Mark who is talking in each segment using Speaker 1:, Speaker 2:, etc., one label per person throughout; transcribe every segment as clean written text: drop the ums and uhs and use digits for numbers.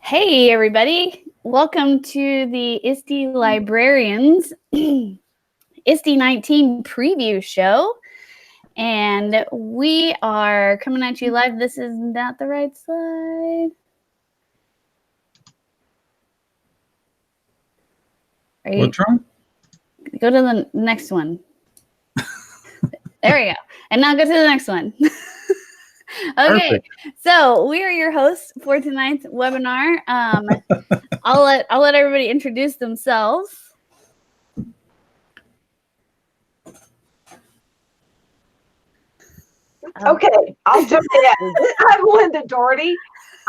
Speaker 1: Hey, everybody. Welcome to the ISTE Librarians ISTE 19 preview show. And we are coming at you live. This is not the right slide.
Speaker 2: What's wrong?
Speaker 1: Go to the next one. There we go. And now go to the next one. Okay, perfect. So we are your hosts for tonight's webinar. I'll let everybody introduce themselves.
Speaker 3: Okay, I'll jump in. I'm Linda Doherty.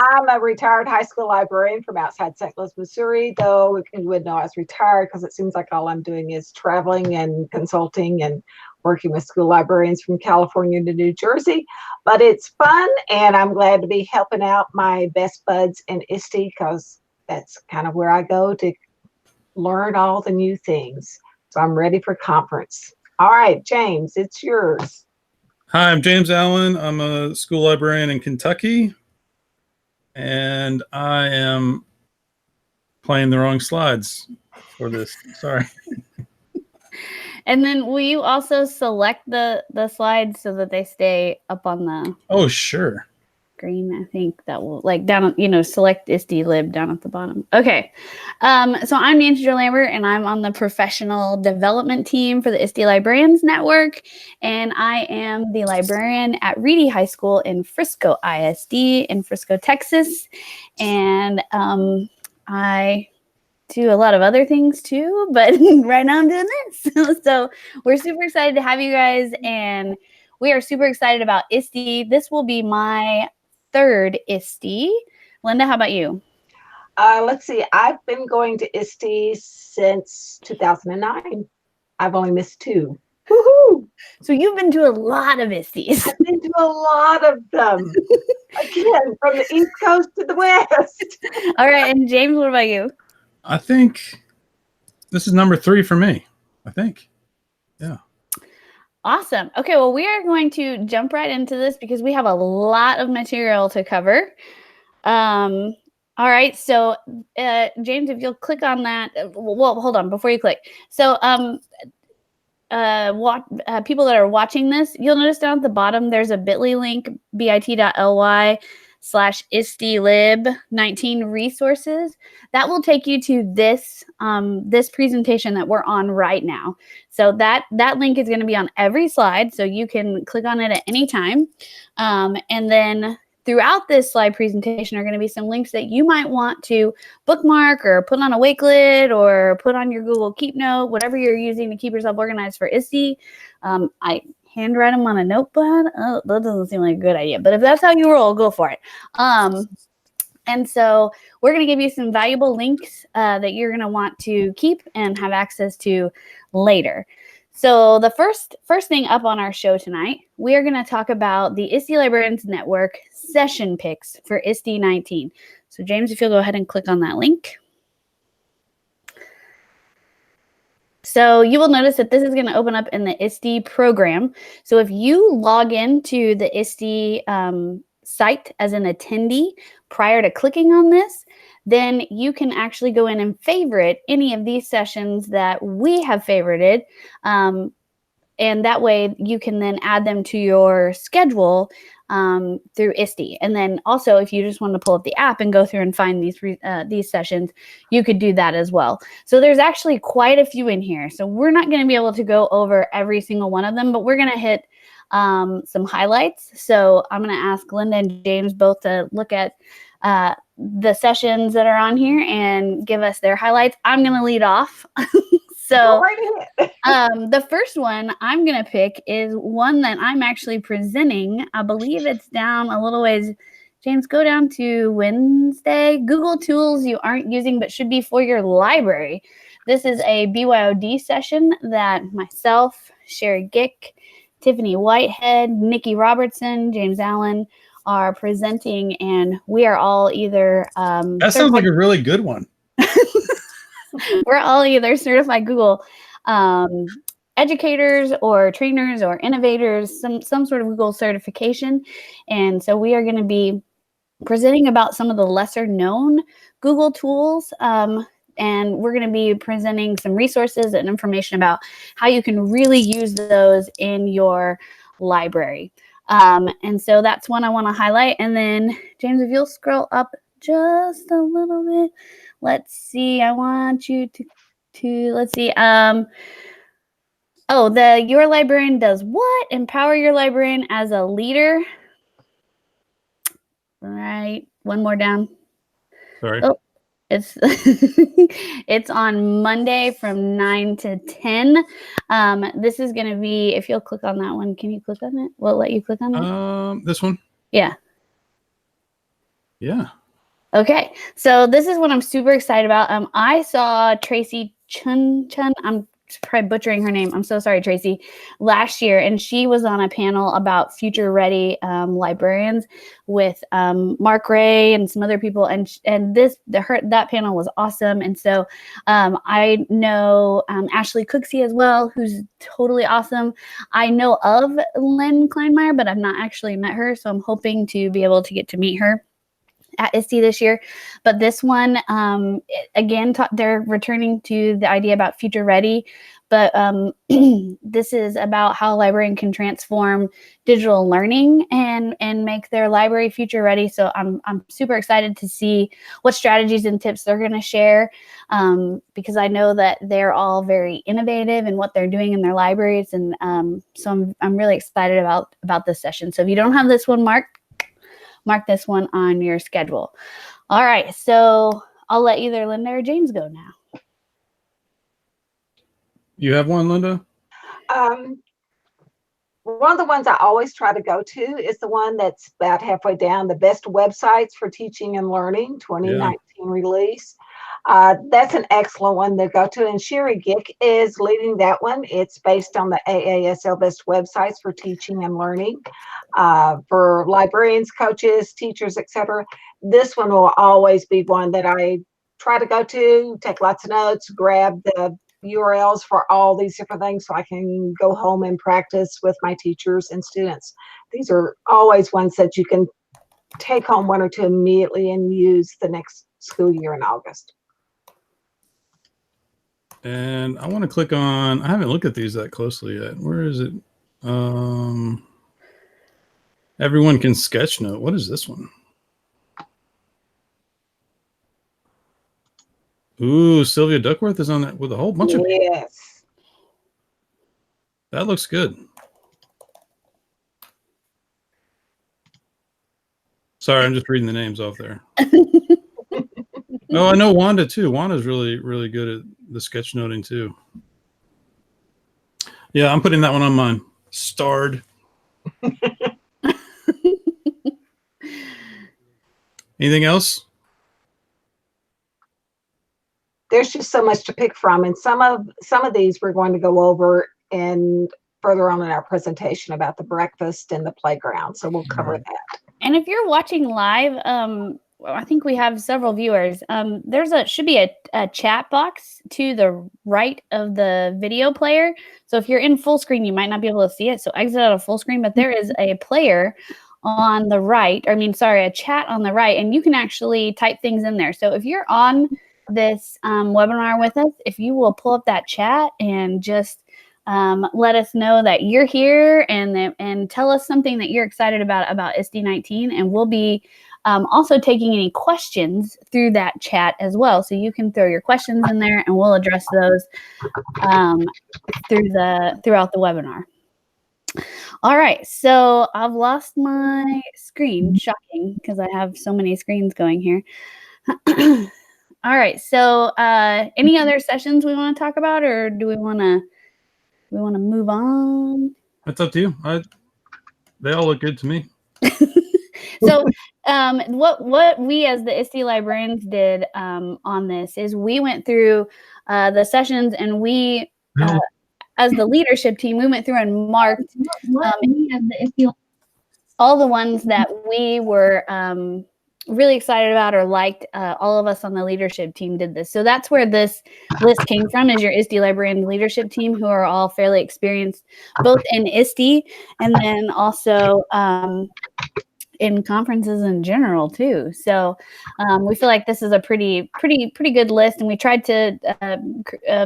Speaker 3: I'm a retired high school librarian from outside St. Louis, Missouri, though you would know I was retired because it seems like all I'm doing is traveling and consulting and working with school librarians from California to New Jersey. But it's fun, and I'm glad to be helping out my best buds in ISTE because that's kind of where I go to learn all the new things. So I'm ready for conference. All right, James, it's yours.
Speaker 2: Hi, I'm James Allen. I'm a school librarian in Kentucky, and I am playing the wrong slides for this. Sorry.
Speaker 1: And then will you also select the slides so that they stay up on the
Speaker 2: sure.
Speaker 1: Screen? I think that will, like, down, select ISTELib down at the bottom. Okay. So I'm Nancy Jo Lambert, and I'm on the professional development team for the ISTE Librarians Network. And I am the librarian at Reedy High School in Frisco ISD in Frisco, Texas. And I do a lot of other things too, but right now I'm doing this. So we're super excited to have you guys, and we are super excited about ISTE. This will be my third ISTE. Linda, how about you?
Speaker 3: Let's see. I've been going to ISTE since 2009. I've only missed 2. Woohoo!
Speaker 1: So you've been to a lot of ISTEs.
Speaker 3: I've been to a lot of them. Again, from the East Coast to the West.
Speaker 1: All right. And James, what about you?
Speaker 2: I think this is number 3 for me. I think. Yeah.
Speaker 1: Awesome. Okay, well, we are going to jump right into this because we have a lot of material to cover. All right, so James, if you'll click on that. Well, hold on before you click. So people that are watching this, you'll notice down at the bottom there's a bit.ly link, bit.ly/ISTELib 19 resources. That will take you to this this presentation that we're on right now. So that link is going to be on every slide, so you can click on it at any time. And then throughout this slide presentation are going to be some links that you might want to bookmark or put on a Wakelet or put on your Google Keep Note, whatever you're using to keep yourself organized for ISTE. I handwrite them on a notepad. Oh, that doesn't seem like a good idea, but if that's how you roll, go for it. And so we're going to give you some valuable links that you're going to want to keep and have access to later. So the first thing up on our show tonight, we are going to talk about the ISTE Librarians Network session picks for ISTE 19. So James, if you'll go ahead and click on that link. So you will notice that this is going to open up in the ISTE program. So if you log into the ISTE site as an attendee prior to clicking on this, then you can actually go in and favorite any of these sessions that we have favorited. And that way you can then add them to your schedule through ISTE. And then also, if you just want to pull up the app and go through and find these sessions, you could do that as well. So there's actually quite a few in here. So we're not going to be able to go over every single one of them, but we're going to hit some highlights. So I'm going to ask Linda and James both to look at the sessions that are on here and give us their highlights. I'm going to lead off. So the first one I'm going to pick is one that I'm actually presenting. I believe it's down a little ways. James, go down to Wednesday. Google tools you aren't using but should be for your library. This is a BYOD session that myself, Sherry Gick, Tiffany Whitehead, Nikki Robertson, James Allen are presenting, and we are all either
Speaker 2: that sounds like a really good one.
Speaker 1: We're all either certified Google educators or trainers or innovators, some sort of Google certification. And so we are going to be presenting about some of the lesser known Google tools. And we're going to be presenting some resources and information about how you can really use those in your library. And so that's one I want to highlight. And then, James, if you'll scroll up just a little bit. Let's see. I want you to let's see. Oh, Your Librarian Does What? Empower your librarian as a leader. Right. One more down.
Speaker 2: Sorry.
Speaker 1: Oh, it's it's on Monday from 9 to 10. This is going to be, if you'll click on that one, can you click on it? Will it let you click on it?
Speaker 2: This one?
Speaker 1: Yeah.
Speaker 2: Yeah.
Speaker 1: Okay. So this is what I'm super excited about. I saw Tracy Chun. I'm probably butchering her name. I'm so sorry, Tracy. Last year, and she was on a panel about future ready librarians with Mark Ray and some other people, and that panel was awesome. And so I know Ashley Cooksey as well, who's totally awesome. I know of Lynn Kleinmeyer, but I've not actually met her, so I'm hoping to be able to get to meet her at ISTE this year. But this one, again, they're returning to the idea about future ready, but this is about how a librarian can transform digital learning and make their library future ready. So I'm super excited to see what strategies and tips they're going to share, because I know that they're all very innovative in what they're doing in their libraries. And so I'm really excited about this session. So if you don't have this one mark this one on your schedule. All right, so I'll let either Linda or James go now.
Speaker 2: You have one, Linda?
Speaker 3: One of the ones I always try to go to is the one that's about halfway down, the best websites for teaching and learning, 2019 release. That's an excellent one to go to, and Sherry Gick is leading that one. It's based on the AASL best websites for teaching and learning for librarians, coaches, teachers, etc. This one will always be one that I try to go to, take lots of notes, grab the URLs for all these different things so I can go home and practice with my teachers and students. These are always ones that you can take home one or two immediately and use the next school year in August.
Speaker 2: And I want to click on, I haven't looked at these that closely yet. Where is it? Everyone can sketch note. What is this one? Ooh, Sylvia Duckworth is on that with a whole bunch of people.
Speaker 3: Yes.
Speaker 2: That looks good. Sorry, I'm just reading the names off there. Oh, I know Wanda too. Wanda's really, really good at the sketchnoting too. Yeah, I'm putting that one on mine. Starred. Anything else?
Speaker 3: There's just so much to pick from, and some of these we're going to go over and further on in our presentation about the breakfast and the playground. So we'll cover that.
Speaker 1: And if you're watching live, I think we have several viewers. Should be a chat box to the right of the video player. So if you're in full screen, you might not be able to see it. So exit out of full screen, but there is a player on the right. A chat on the right, and you can actually type things in there. So if you're on this webinar with us, if you will pull up that chat and just let us know that you're here and tell us something that you're excited about ISTE 19, and we'll be also taking any questions through that chat as well. So you can throw your questions in there and we'll address those throughout the webinar. All right, so I've lost my screen. Shocking, because I have so many screens going here. All right, so any other sessions we want to talk about, or do we want to move on?
Speaker 2: That's up to you. They all look good to me.
Speaker 1: So what we as the ISTE librarians did on this is we went through the sessions, and we as the leadership team, we went through and marked all the ones that we were really excited about or liked. All of us on the leadership team did this. So that's where this list came from, is your ISTE librarian leadership team, who are all fairly experienced both in ISTE and then also in conferences in general too. So we feel like this is a pretty good list, and we tried to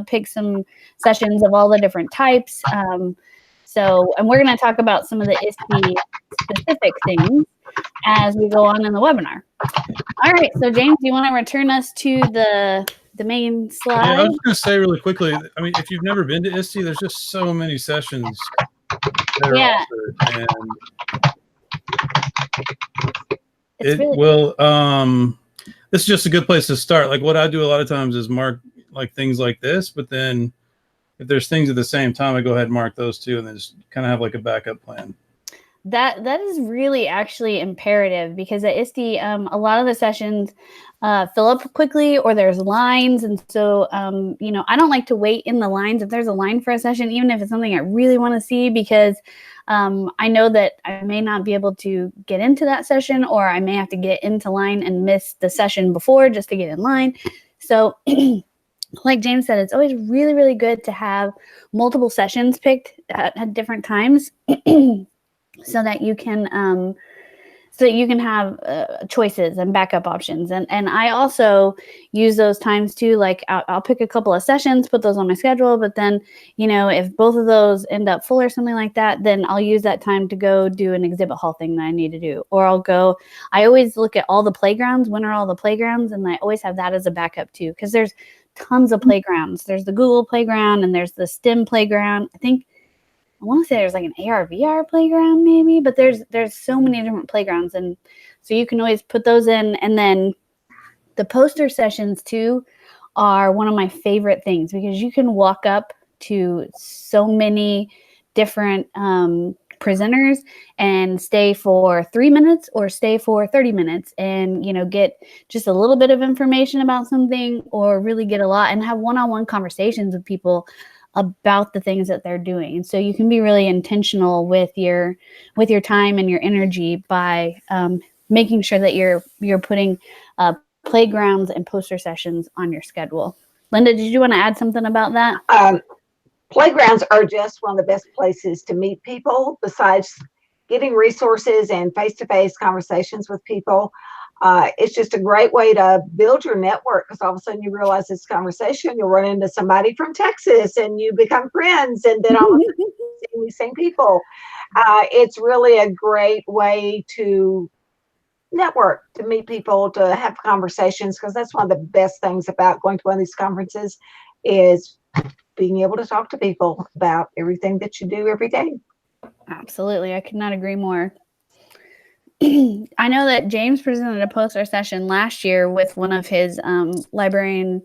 Speaker 1: pick some sessions of all the different types. And we're going to talk about some of the ISTE specific things as we go on in the webinar. All right, so James, do you want to return us to the main slide?
Speaker 2: Yeah, I was going to say really quickly, I mean, if you've never been to ISTE, there's just so many sessions that are offered, and this is just a good place to start. Like what I do a lot of times is mark like things like this, but then if there's things at the same time, I go ahead and mark those too, and then just kind of have like a backup plan.
Speaker 1: That is really actually imperative, because at ISTE, a lot of the sessions fill up quickly, or there's lines. And so, I don't like to wait in the lines if there's a line for a session, even if it's something I really want to see, because I know that I may not be able to get into that session, or I may have to get into line and miss the session before just to get in line. So like James said, it's always really, really good to have multiple sessions picked at different times. So that you can have choices and backup options. And I also use those times too. Like I'll pick a couple of sessions, put those on my schedule, but then, if both of those end up full or something like that, then I'll use that time to go do an exhibit hall thing that I need to do. Or I always look at all the playgrounds. When are all the playgrounds? And I always have that as a backup too, because there's tons of playgrounds. There's the Google playground, and there's the STEM playground. I want to say there's like an AR VR playground maybe, but there's so many different playgrounds. And so you can always put those in. And then the poster sessions too are one of my favorite things, because you can walk up to so many different presenters and stay for 3 minutes or stay for 30 minutes and, get just a little bit of information about something, or really get a lot, and have one-on-one conversations with people about the things that they're doing. And so you can be really intentional with your time and your energy by making sure that you're putting playgrounds and poster sessions on your schedule. Linda, did you want to add something about that?
Speaker 3: Playgrounds are just one of the best places to meet people, besides getting resources and face-to-face conversations with people. It's just a great way to build your network, because all of a sudden you realize this conversation, you'll run into somebody from Texas and you become friends, and then all of a sudden you're seeing these same people. It's really a great way to network, to meet people, to have conversations, because that's one of the best things about going to one of these conferences, is being able to talk to people about everything that you do every day.
Speaker 1: Absolutely. I could not agree more. I know that James presented a poster session last year with one of his librarian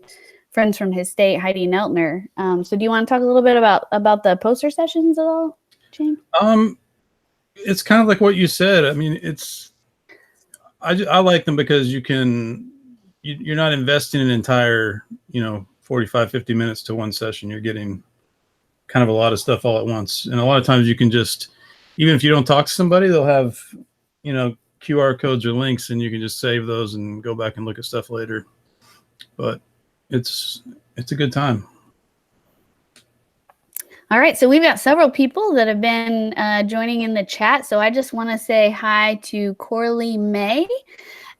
Speaker 1: friends from his state, Heidi Neltner. So do you want to talk a little bit about the poster sessions at all, James?
Speaker 2: It's kind of like what you said. I mean, I like them because you're not investing an entire, 45, 50 minutes to one session. You're getting kind of a lot of stuff all at once. And a lot of times you can just, even if you don't talk to somebody, they'll have, QR codes or links, and you can just save those and go back and look at stuff later. But it's a good time.
Speaker 1: All right, so we've got several people that have been joining in the chat. So I just want to say hi to Corley May,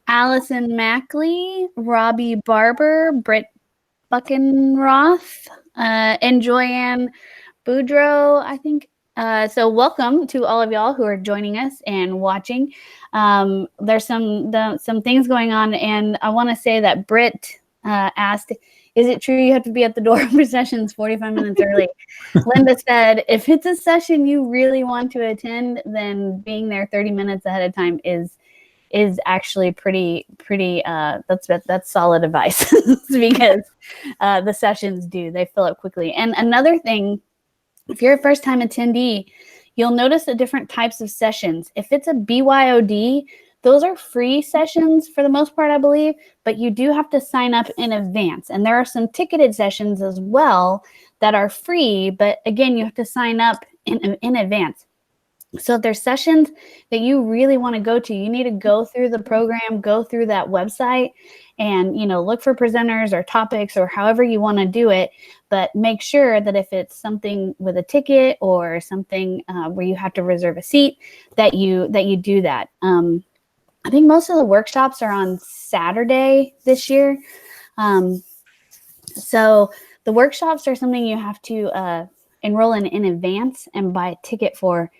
Speaker 1: Allison Mackley, Robbie Barber, Britt Buckenroth, and Joyanne Boudreau, I think. So welcome to all of y'all who are joining us and watching. There's some things going on, and I want to say that Britt asked, is it true you have to be at the door for sessions 45 minutes early? Linda said, if it's a session you really want to attend, then being there 30 minutes ahead of time is actually pretty that's solid advice, because the sessions they fill up quickly. And another thing, if you're a first-time attendee, you'll notice the different types of sessions. If it's a BYOD, those are free sessions for the most part, I believe, but you do have to sign up in advance. And there are some ticketed sessions as well that are free, but again, you have to sign up in advance. So if there's sessions that you really want to go to, you need to go through the program, go through that website, and look for presenters or topics or however you want to do it. But make sure that if it's something with a ticket or something where you have to reserve a seat, that you do that. I think most of the workshops are on Saturday this year. So the workshops are something you have to enroll in advance and buy a ticket for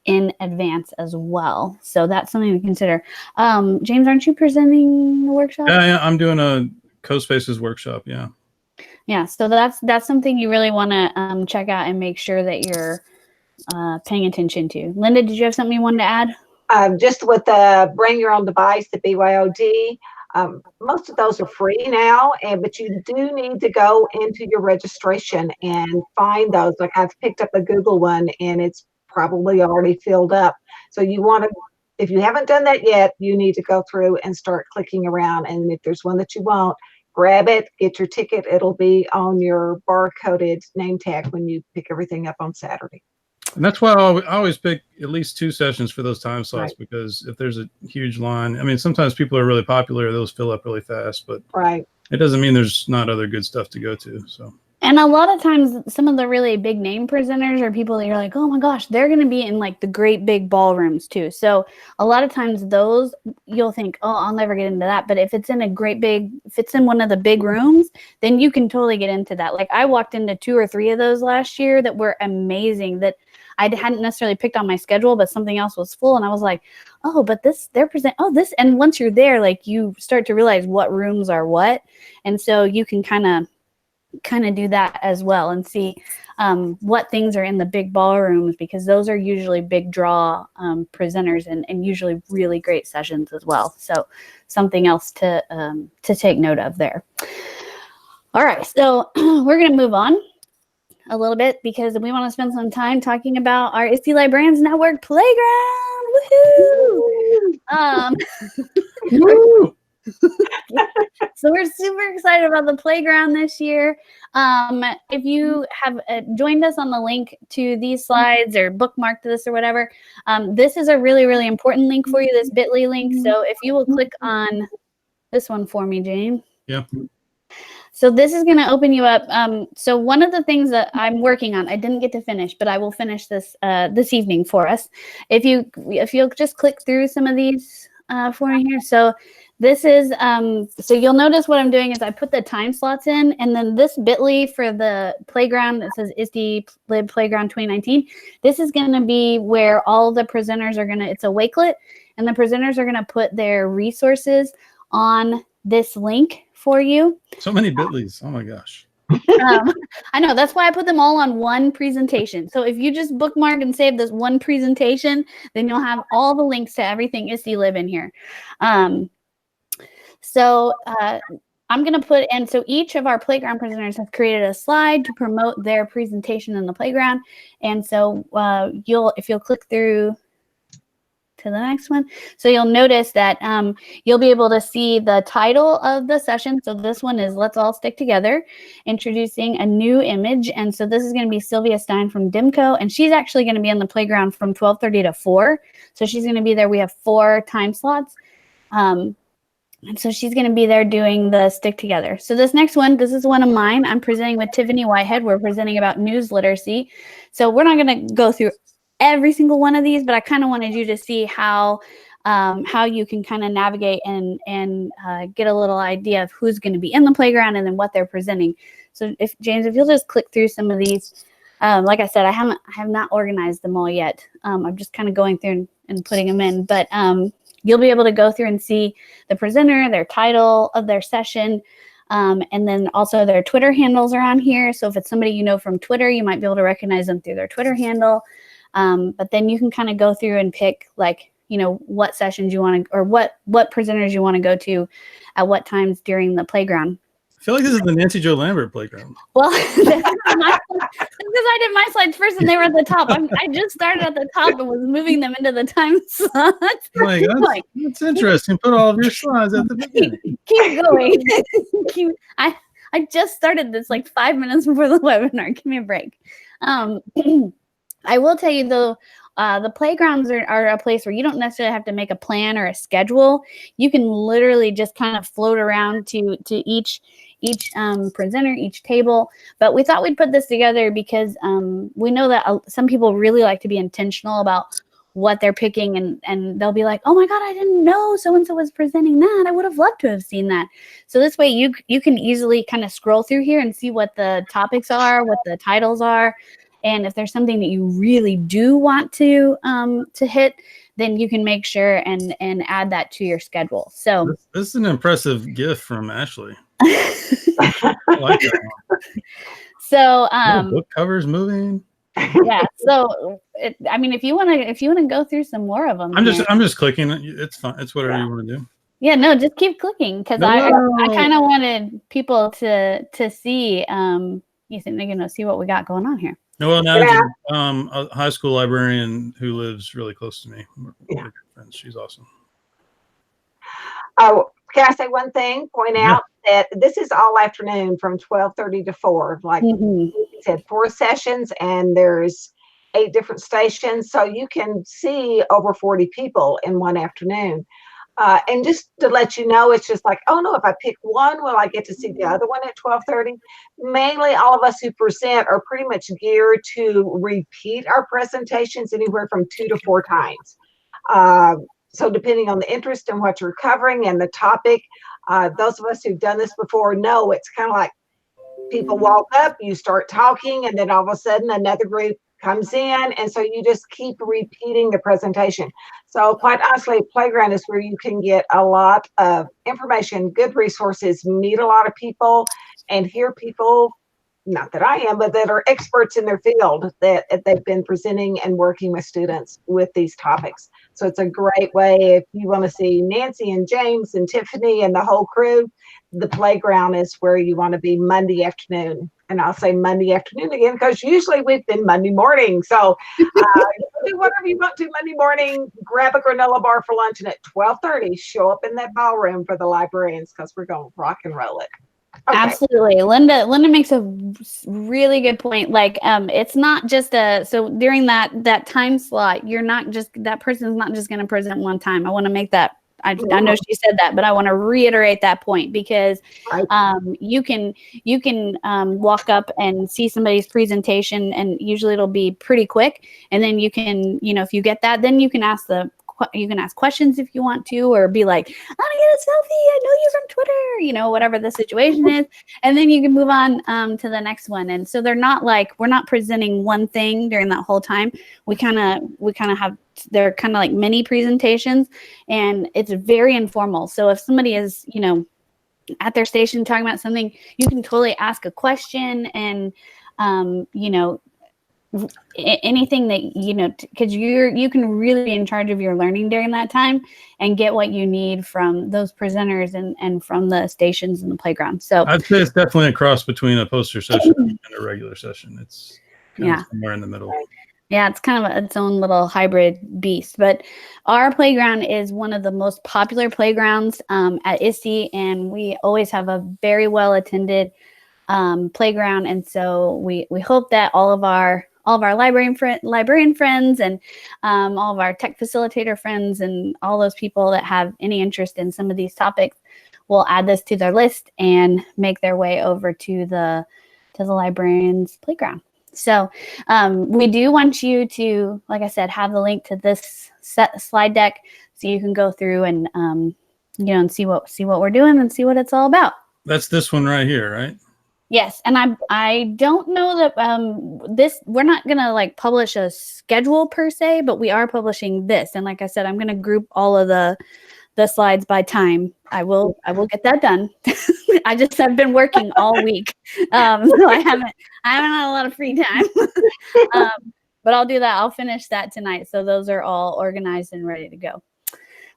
Speaker 1: in advance as well. So that's something to consider. James, aren't you presenting the workshop?
Speaker 2: Yeah, I'm doing a CoSpaces workshop. Yeah.
Speaker 1: Yeah, so that's something you really want to check out and make sure that you're paying attention to. Linda, did you have something you wanted to add?
Speaker 3: Just with the bring your own device, the BYOD, most of those are free now, but you do need to go into your registration and find those. Like I've picked up a Google one and it's probably already filled up. So you want to, if you haven't done that yet, you need to go through and start clicking around. And if there's one that you want, grab it, get your ticket. It'll be on your barcoded name tag when you pick everything up on Saturday.
Speaker 2: And that's why I always pick at least 2 sessions for those time slots,
Speaker 3: Right.
Speaker 2: because if there's a huge line, I mean, sometimes people are really popular, those fill up really fast, but
Speaker 3: Right.
Speaker 2: it doesn't mean there's not other good stuff to go to. So.
Speaker 1: And a lot of times, some of the really big name presenters are people that you're like, oh my gosh, they're going to be in like the great big ballrooms too. So a lot of times those, you'll think, oh, I'll never get into that. But if it's in a great big, if it's in one of the big rooms, then you can totally get into that. Like I walked into 2 or 3 of those last year that were amazing, that I hadn't necessarily picked on my schedule, but something else was full. And I was like, oh, but this, they're present, oh, this. And once you're there, like you start to realize what rooms are what. And so you can kind of do that as well and see what things are in the big ballrooms, because those are usually big draw presenters and usually really great sessions as well. So something else to take note of there. All right, so we're going to move on a little bit because we want to spend some time talking about our ISTE Librarians Network Playground. Woohoo!
Speaker 2: Woo!
Speaker 1: So we're super excited about the playground this year. If you have joined us on the link to these slides or bookmarked this or whatever, this is a really, really important link for you, this bit.ly link. So if you will click on this one for me, Jane.
Speaker 2: Yeah.
Speaker 1: So this is going to open you up. So one of the things that I'm working on, I didn't get to finish, but I will finish this this evening for us. If you'll just click through some of these for me here. So this is, so you'll notice what I'm doing is I put the time slots in, and then this bit.ly for the playground that says ISTELib Playground 2019. This is going to be where all the presenters are going to, it's a Wakelet, and the presenters are going to put their resources on this link for you.
Speaker 2: So many bit.lys. Oh my gosh.
Speaker 1: I know, that's why I put them all on one presentation. So if you just bookmark and save this one presentation, then you'll have all the links to everything ISTELib in here. So I'm going to put in, so each of our playground presenters have created a slide to promote their presentation in the playground. And so if you'll click through to the next one. So you'll notice that you'll be able to see the title of the session. So this one is Let's All Stick Together, introducing a new image. And so this is going to be Sylvia Stein from DIMCO, and she's actually going to be on the playground from 12:30 to 4. So she's going to be there. We have 4 time slots. And so she's going to be there doing the Stick Together. So this next one, this is one of mine. I'm presenting with Tiffany Whitehead. We're presenting about news literacy. So we're not going to go through every single one of these, but I kind of wanted you to see how you can kind of navigate and get a little idea of who's going to be in the playground and then what they're presenting. So James, if you'll just click through some of these, like I said, I have not organized them all yet. I'm just kind of going through and putting them in, but you'll be able to go through and see the presenter, their title of their session, and then also their Twitter handles are on here. So if it's somebody you know from Twitter, you might be able to recognize them through their Twitter handle. But then you can kind of go through and pick, like, you know, what sessions you want to, or what presenters you want to go to at what times during the playground.
Speaker 2: I feel like this is the Nancy Jo Lambert playground.
Speaker 1: Well, because I did my slides first and they were at the top. I just started at the top and was moving them into the time slots.
Speaker 2: Like, that's interesting. Put all of your slides at the beginning.
Speaker 1: Keep going. I just started this like 5 minutes before the webinar. Give me a break. I will tell you though, the playgrounds are a place where you don't necessarily have to make a plan or a schedule. You can literally just kind of float around to each presenter, each table. But we thought we'd put this together because we know that some people really like to be intentional about what they're picking, and they'll be like, oh my God, I didn't know so-and-so was presenting that. I would have loved to have seen that. So this way you can easily kind of scroll through here and see what the topics are, what the titles are. And if there's something that you really do want to hit, then you can make sure and add that to your schedule. So
Speaker 2: this is an impressive gift from Ashley. I like that one.
Speaker 1: So
Speaker 2: book covers moving.
Speaker 1: Yeah. So I mean, if you want to go through some more of them,
Speaker 2: I'm just clicking. It's fine. It's whatever you want to do.
Speaker 1: Yeah. No, just keep clicking because I kind of wanted people to see see what we got going on here.
Speaker 2: No, well, now a high school librarian who lives really close to me. We're good friends. She's awesome.
Speaker 3: Oh, can I say one thing? Point out that this is all afternoon from 12:30 to 4. Like we said, 4 sessions, and there's 8 different stations, so you can see over 40 people in one afternoon. And just to let you know, it's just like, oh no, if I pick one, will I get to see the other one at 12:30? Mainly all of us who present are pretty much geared to repeat our presentations anywhere from 2 to 4 times. So depending on the interest in what you're covering and the topic, those of us who've done this before know it's kind of like people walk up, you start talking, and then all of a sudden another group comes in, and so you just keep repeating the presentation. So quite honestly, Playground is where you can get a lot of information, good resources, meet a lot of people, and hear people, not that I am, but that are experts in their field, that they've been presenting and working with students with these topics. So it's a great way if you want to see Nancy and James and Tiffany and the whole crew. The Playground is where you want to be Monday afternoon. And I'll say Monday afternoon again, because usually we've been Monday morning. So do whatever you want to Monday morning, grab a granola bar for lunch, and at 12:30, show up in that ballroom for the librarians, because we're going to rock and roll it. Okay.
Speaker 1: Absolutely. Linda makes a really good point. Like, it's not just so during that time slot, that person's not just going to present one time. I want to make that, I know she said that, but I want to reiterate that point, because you can walk up and see somebody's presentation, and usually it'll be pretty quick. And then you can, if you get that, then you can ask questions if you want to, or be like, I want to get a selfie, I know you from Twitter, whatever the situation is. And then you can move on to the next one. And so they're not like, we're not presenting one thing during that whole time. We kind of have, they're kind of like mini presentations, and it's very informal. So if somebody is, at their station talking about something, you can totally ask a question, and, anything that because you can really be in charge of your learning during that time and get what you need from those presenters and from the stations in the Playground. So
Speaker 2: I'd say it's definitely a cross between a poster session and a regular session. It's kind of somewhere in the middle.
Speaker 1: Yeah, it's kind of its own little hybrid beast. But our Playground is one of the most popular playgrounds at ISTE, and we always have a very well attended playground. And so we hope that all of our librarian friends and all of our tech facilitator friends and all those people that have any interest in some of these topics will add this to their list and make their way over to the Librarians Playground. So we do want you to, like I said, have the link to this slide deck so you can go through and and see what we're doing and see what it's all about.
Speaker 2: That's this one right here, right?
Speaker 1: Yes, and I don't know that we're not gonna like publish a schedule per se, but we are publishing this. And like I said, I'm gonna group all of the slides by time. I will get that done. I just have been working all week, so I haven't had a lot of free time. But I'll do that. I'll finish that tonight. So those are all organized and ready to go.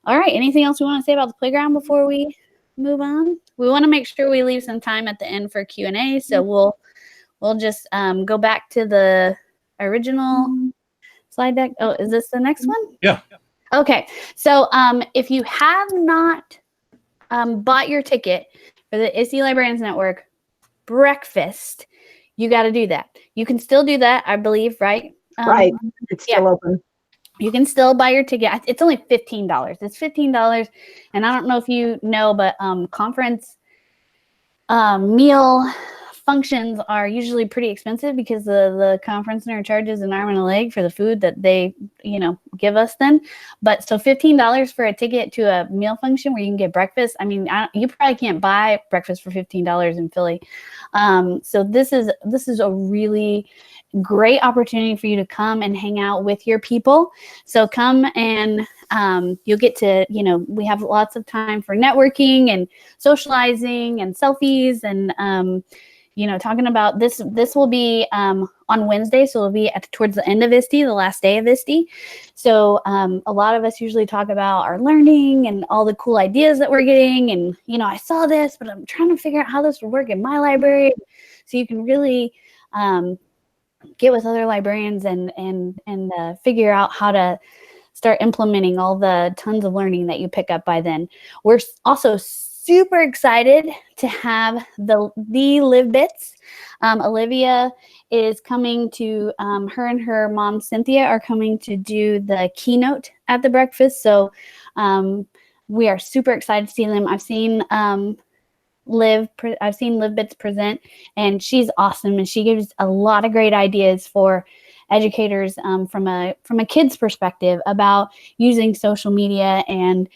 Speaker 1: All right. Anything else we want to say about the Playground before we move on? We want to make sure we leave some time at the end for Q&A. So we'll just go back to the original slide deck. Oh, is this the next one?
Speaker 2: Yeah.
Speaker 1: Okay. So if you have not bought your ticket for the ISTE Librarians Network breakfast, you got to do that. You can still do that, I believe, right?
Speaker 3: Right. It's still open.
Speaker 1: You can still buy your ticket. It's only $15. It's $15. And I don't know if you know, but conference meal functions are usually pretty expensive because the conference center charges an arm and a leg for the food that they, give us then. But so $15 for a ticket to a meal function where you can get breakfast. I mean, you probably can't buy breakfast for $15 in Philly. So this is a really great opportunity for you to come and hang out with your people. So come and you'll get to, we have lots of time for networking and socializing and selfies and, talking about this. This will be on Wednesday, so it'll be towards the end of ISTE, the last day of ISTE. So a lot of us usually talk about our learning and all the cool ideas that we're getting. And, I saw this, but I'm trying to figure out how this would work in my library. So you can really get with other librarians and figure out how to start implementing all the tons of learning that you pick up by then. We're also super excited to have the Live Bits. Olivia is coming to, her and her mom, Cynthia, are coming to do the keynote at the breakfast. So we are super excited to see them. I've seen Liv Bits present, and she's awesome, and she gives a lot of great ideas for educators from a kid's perspective about using social media and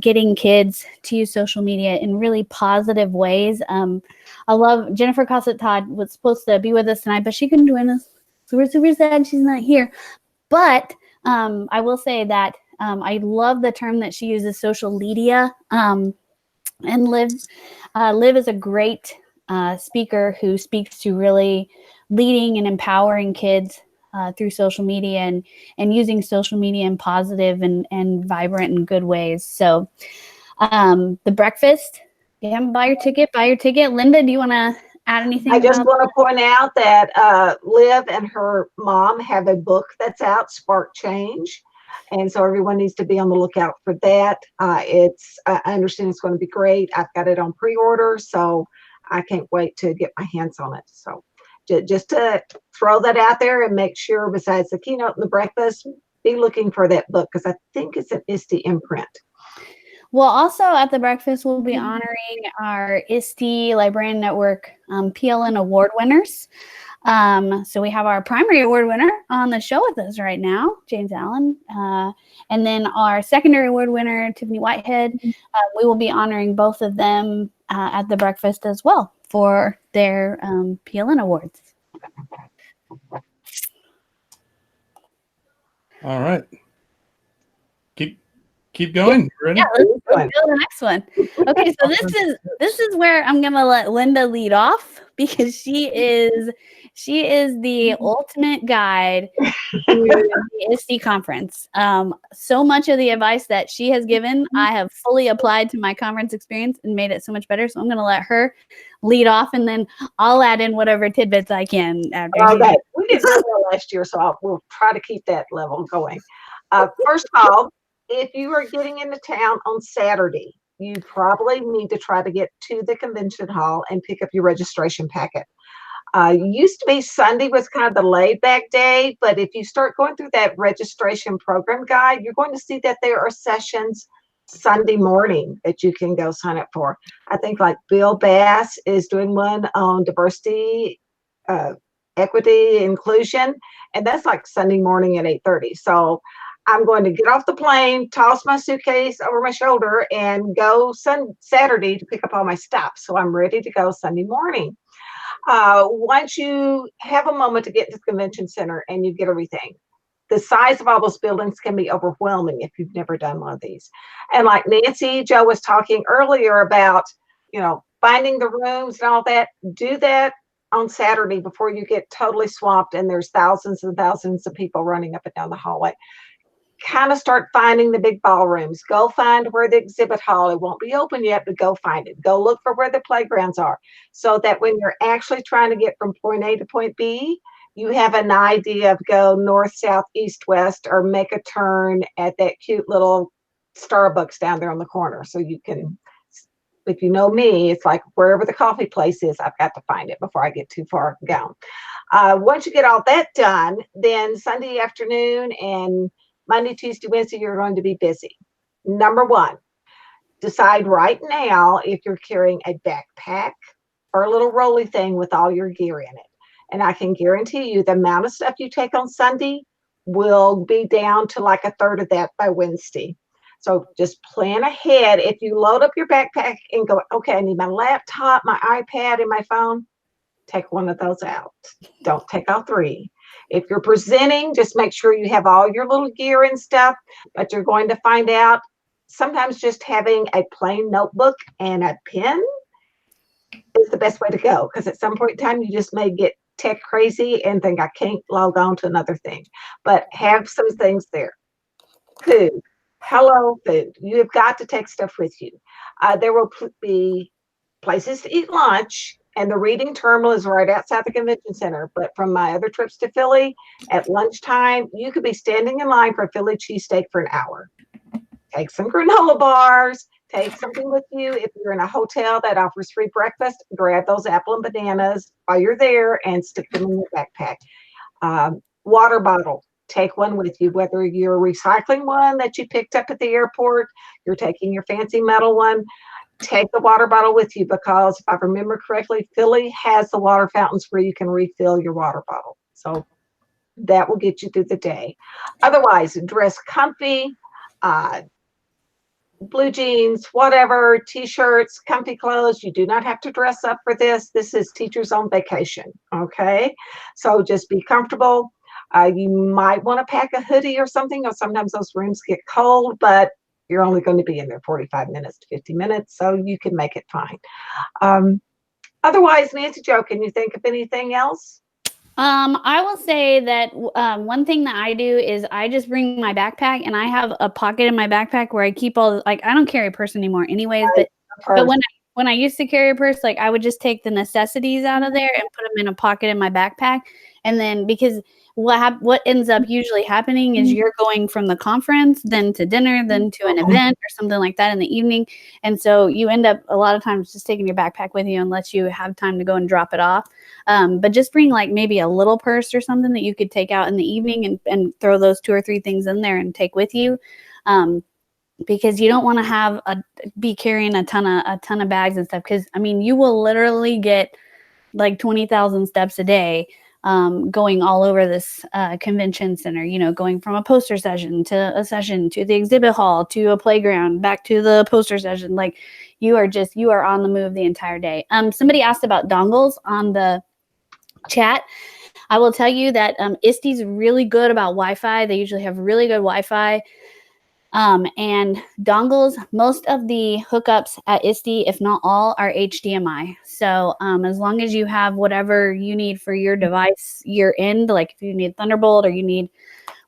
Speaker 1: getting kids to use social media in really positive ways. I love Jennifer Cossett-Todd was supposed to be with us tonight, but she couldn't join us. So we're super sad she's not here. But I will say that I love the term that she uses, social media. And Liv is a great speaker who speaks to really leading and empowering kids through social media and using social media in positive and vibrant and good ways. So the breakfast, buy your ticket. Linda, do you want to add anything?
Speaker 3: I just want to point out that Liv and her mom have a book that's out, Spark Change. And so everyone needs to be on the lookout for that. I understand it's going to be great. I've got it on pre-order, so I can't wait to get my hands on it. So just to throw that out there and make sure, besides the keynote and the breakfast, be looking for that book because I think it's an ISTE imprint.
Speaker 1: Well, also at the breakfast, we'll be honoring our ISTE Librarian Network PLN Award winners. So we have our primary award winner on the show with us right now, James Allen. And then our secondary award winner, Tiffany Whitehead. We will be honoring both of them at the breakfast as well for their PLN awards.
Speaker 2: All right. Keep going. Ready?
Speaker 1: Yeah, let's go to the next one. Okay, so this is where I'm gonna let Linda lead off because she is the ultimate guide to the ISTE conference. So much of the advice that she has given, I have fully applied to my conference experience and made it so much better. So I'm gonna let her lead off, and then I'll add in whatever tidbits I can.
Speaker 3: Okay, we did really well last year, so we'll try to keep that level going. First of all, if you are getting into town on Saturday, you probably need to try to get to the convention hall and pick up your registration packet. Used to be Sunday was kind of the laid back day, but if you start going through that registration program guide, you're going to see that there are sessions Sunday morning that you can go sign up for. I think like Bill Bass is doing one on diversity, equity, inclusion, and that's like Sunday morning at 8:30. So I'm going to get off the plane, toss my suitcase over my shoulder, and go Saturday to pick up all my stuff. So I'm ready to go Sunday morning. Once you have a moment to get to the convention center and you get everything, the size of all those buildings can be overwhelming if you've never done one of these. And like Nancy Jo was talking earlier about, finding the rooms and all that, do that on Saturday before you get totally swamped and there's thousands and thousands of people running up and down the hallway. Kind of start finding the big ballrooms. Go find where the exhibit hall, it won't be open yet, but go find it. Go look for where the playgrounds are so that when you're actually trying to get from point A to point B, you have an idea of go north, south, east, west, or make a turn at that cute little Starbucks down there on the corner. So you can, if you know me, it's like wherever the coffee place is, I've got to find it before I get too far gone. Once you get all that done, then Sunday afternoon and Monday, Tuesday, Wednesday, you're going to be busy. Number one, decide right now if you're carrying a backpack, or a little rolly thing with all your gear in it. And I can guarantee you the amount of stuff you take on Sunday will be down to like a third of that by Wednesday. So just plan ahead. If you load up your backpack and go, okay, I need my laptop, my iPad, and my phone, take one of those out. Don't take all three. If you're presenting, just make sure you have all your little gear and stuff, but you're going to find out sometimes just having a plain notebook and a pen is the best way to go, because at some point in time, you just may get tech crazy and think I can't log on to another thing, but have some things there. Food. Hello, food. You have got to take stuff with you. There will be places to eat lunch, and the reading terminal is right outside the convention center. But from my other trips to Philly, at lunchtime, you could be standing in line for a Philly cheesesteak for an hour. Take some granola bars, take something with you. If you're in a hotel that offers free breakfast, grab those apple and bananas while you're there and stick them in your backpack. Water bottle. Take one with you, whether you're recycling one that you picked up at the airport, you're taking your fancy metal one, take the water bottle with you, because if I remember correctly, Philly has the water fountains where you can refill your water bottle. So that will get you through the day. Otherwise, dress comfy, blue jeans, whatever, t-shirts, comfy clothes. You do not have to dress up for this. This is teachers on vacation, okay? So just be comfortable. You might want to pack a hoodie or something, or sometimes those rooms get cold, but you're only going to be in there 45 minutes to 50 minutes, so you can make it fine. Otherwise, Nancy Jo, can you think of anything else?
Speaker 1: I will say that one thing that I do is I just bring my backpack, and I have a pocket in my backpack where I keep all, like, I don't carry a purse anymore anyways, but when I used to carry a purse, like, I would just take the necessities out of there and put them in a pocket in my backpack. And then, because what ends up usually happening is you're going from the conference, then to dinner, then to an event or something like that in the evening. And so you end up a lot of times just taking your backpack with you unless you have time to go and drop it off. But just bring like maybe a little purse or something that you could take out in the evening and throw those 2 or 3 things in there and take with you. Because you don't want to be carrying a ton of bags and stuff. Because I mean, you will literally get like 20,000 steps a day going all over this convention center. You know, going from a poster session to a session to the exhibit hall to a playground back to the poster session. Like you are on the move the entire day. Somebody asked about dongles on the chat. I will tell you that ISTE is really good about Wi-Fi. They usually have really good Wi-Fi. And dongles, most of the hookups at ISTE, if not all, are HDMI. So as long as you have whatever you need for your device, your end, like if you need Thunderbolt or you need,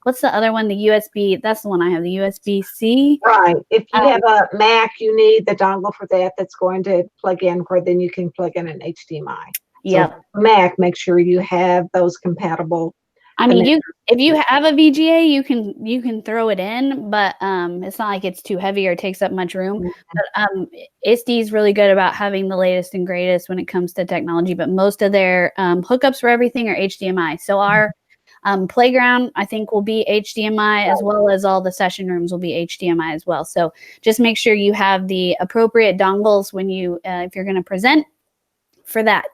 Speaker 1: what's the other one? The USB, that's the one I have, the USB-C.
Speaker 3: Right. If you have a Mac, you need the dongle for that that's going to plug in, where then you can plug in an HDMI.
Speaker 1: Yeah.
Speaker 3: So Mac, make sure you have those compatible.
Speaker 1: I mean, if you have a VGA, you can throw it in, but it's not like it's too heavy or takes up much room.
Speaker 3: Mm-hmm.
Speaker 1: But ISTE is really good about having the latest and greatest when it comes to technology. But most of their hookups for everything are HDMI. So our playground, I think, will be HDMI, as well as all the session rooms will be HDMI as well. So just make sure you have the appropriate dongles when you if you're going to present for that.